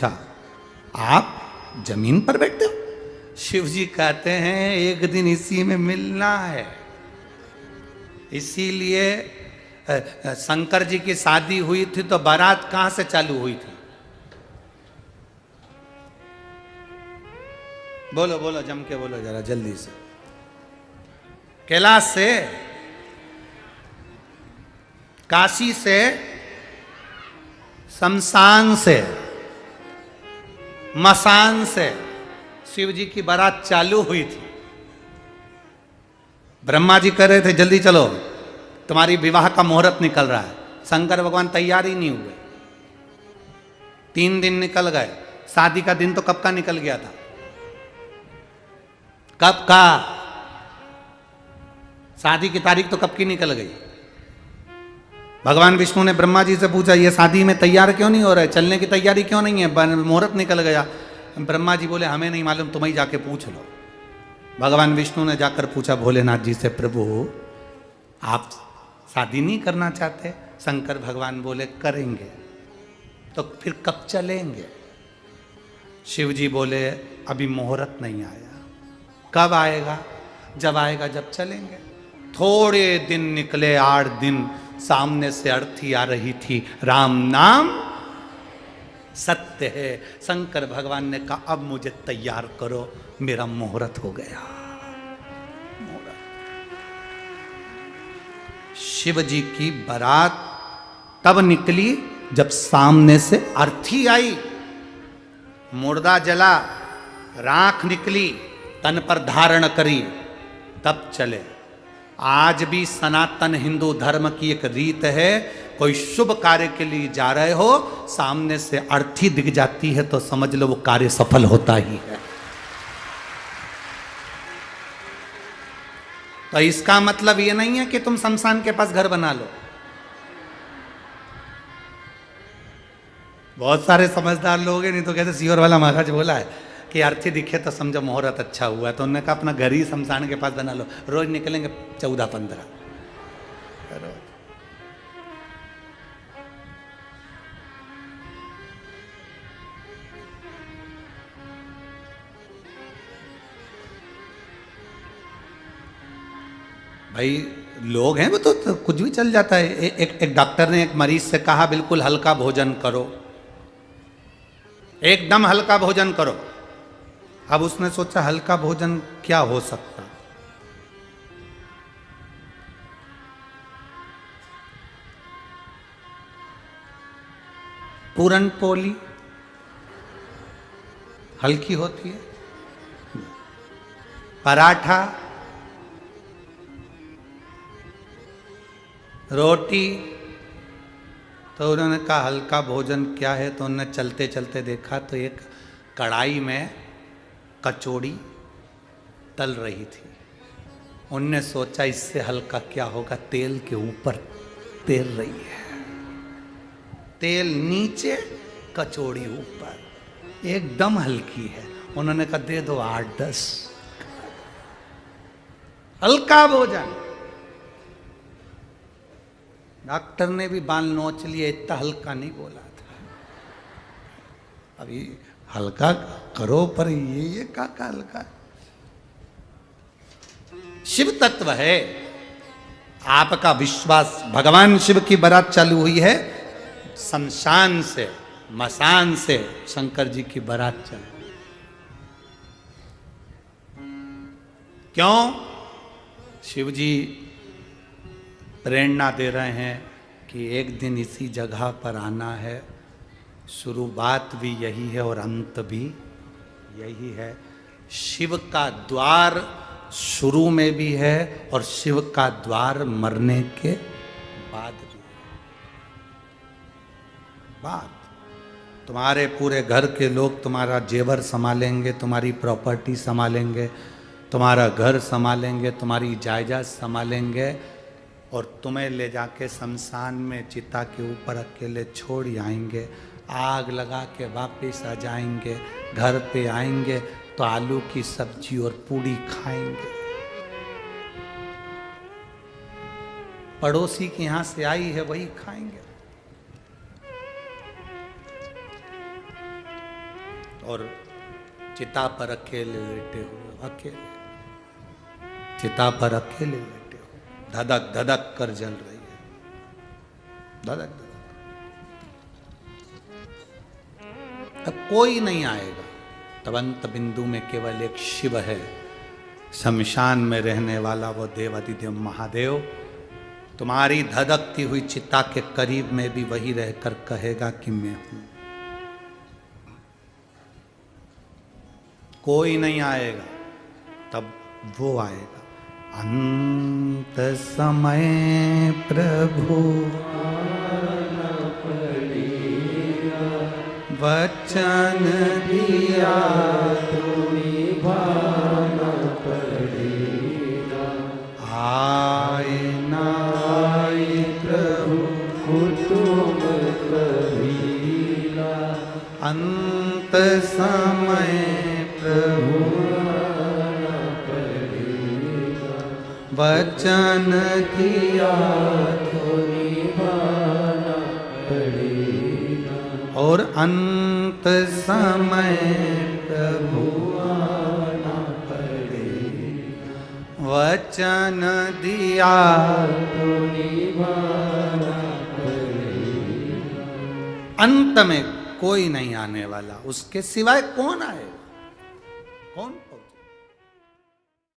अच्छा, आप जमीन पर बैठते हो? शिव जी कहते हैं एक दिन इसी में मिलना है। इसीलिए शंकर जी की शादी हुई थी तो बारात कहां से चालू हुई थी? बोलो बोलो, जम के बोलो जरा जल्दी से। कैलाश से, काशी से, शमशान से, मसान से शिव जी की बारात चालू हुई थी। ब्रह्मा जी कह रहे थे जल्दी चलो, तुम्हारी विवाह का मुहूर्त निकल रहा है। शंकर भगवान तैयार ही नहीं हुए। 3 दिन निकल गए। शादी का दिन तो कब का निकल गया था? कब का? शादी की तारीख तो कब की निकल गई? भगवान विष्णु ने ब्रह्मा जी से पूछा ये शादी में तैयार क्यों नहीं हो रहे, चलने की तैयारी क्यों नहीं है, मुहूर्त निकल गया। ब्रह्मा जी बोले हमें नहीं मालूम, तुम ही जाके पूछ लो। भगवान विष्णु ने जाकर पूछा भोलेनाथ जी से, प्रभु आप शादी नहीं करना चाहते? शंकर भगवान बोले करेंगे। तो फिर कब चलेंगे? शिव जी बोले अभी मुहूर्त नहीं आया। कब आएगा? जब आएगा जब चलेंगे। थोड़े दिन निकले, 8 दिन। सामने से अर्थी आ रही थी, राम नाम सत्य है। शंकर भगवान ने कहा अब मुझे तैयार करो, मेरा मुहूर्त हो गया। शिव जी की बारात तब निकली जब सामने से अर्थी आई, मुर्दा जला, राख निकली, तन पर धारण करी, तब चले। आज भी सनातन हिंदू धर्म की एक रीत है, कोई शुभ कार्य के लिए जा रहे हो, सामने से अर्थी दिख जाती है तो समझ लो वो कार्य सफल होता ही है। तो इसका मतलब ये नहीं है कि तुम शमशान के पास घर बना लो। बहुत सारे समझदार लोग हैं, नहीं तो कहते सीहोर वाला महाराज बोला है कि अर्थी दिखे तो समझो मुहूर्त अच्छा हुआ। तो उन्होंने कहा अपना घर ही शमशान के पास बना लो, रोज निकलेंगे 14-15 रोज। भाई लोग हैं वो तो कुछ भी चल जाता है। एक डॉक्टर ने एक मरीज से कहा बिल्कुल हल्का भोजन करो, एकदम हल्का भोजन करो। अब उसने सोचा हल्का भोजन क्या हो सकता? पूरन पोली हल्की होती है, पराठा, रोटी। तो उन्होंने कहा हल्का भोजन क्या है? तो उन्होंने चलते चलते देखा तो एक कढ़ाई में कचौड़ी तल रही थी। उनने सोचा इससे हल्का क्या होगा, तेल के ऊपर तेल रही है, तेल नीचे कचौड़ी ऊपर, एकदम हल्की है। उन्होंने कहा दे दो 8-10 हल्का भोजन। डॉक्टर ने भी बाल नोच लिए, इतना हल्का नहीं बोला था। अभी हल्का करो पर ये का हल्का। शिव तत्व है। आपका विश्वास, भगवान शिव की बारात चालू हुई है शमशान से, मसान से शंकर जी की बारात चालू। क्यों? शिव जी प्रेरणा दे रहे हैं कि एक दिन इसी जगह पर आना है। शुरुआत भी यही है और अंत भी यही है। शिव का द्वार शुरू में भी है और शिव का द्वार मरने के बाद भी है। बात तुम्हारे पूरे घर के लोग तुम्हारा जेवर संभालेंगे, तुम्हारी प्रॉपर्टी संभालेंगे, तुम्हारा घर संभालेंगे, तुम्हारी जायदाद संभालेंगे और तुम्हें ले जाके शमशान में चिता के ऊपर अकेले छोड़ आएंगे। आग लगा के वापस आ जाएंगे, घर पे आएंगे तो आलू की सब्जी और पूड़ी खाएंगे। पड़ोसी के यहां से आई है वही खाएंगे। और चिता पर अकेले लेटे हो, अकेले चिता पर अकेले लेटे हो, धधक धधक कर जल रही है, धधक धधक। तब कोई नहीं आएगा, तब अंत बिंदु में केवल एक शिव है, शमशान में रहने वाला वो देवाधिदेव महादेव तुम्हारी धधकती हुई चिता के करीब में भी वही रहकर कहेगा कि मैं हूं। कोई नहीं आएगा, तब वो आएगा। अंत समय प्रभु वचन दिया तो निभाना पड़ेगा, आए ना आए प्रभु कुटुंब कबीरा, अंत समय प्रभु वचन दिया तो निभाना पड़ेगा, और अंत समय प्रभु आना पड़ेगा, वचन दिया तो निभाना पड़ेगा। अंत में कोई नहीं आने वाला, उसके सिवाय कौन आएगा? कौन?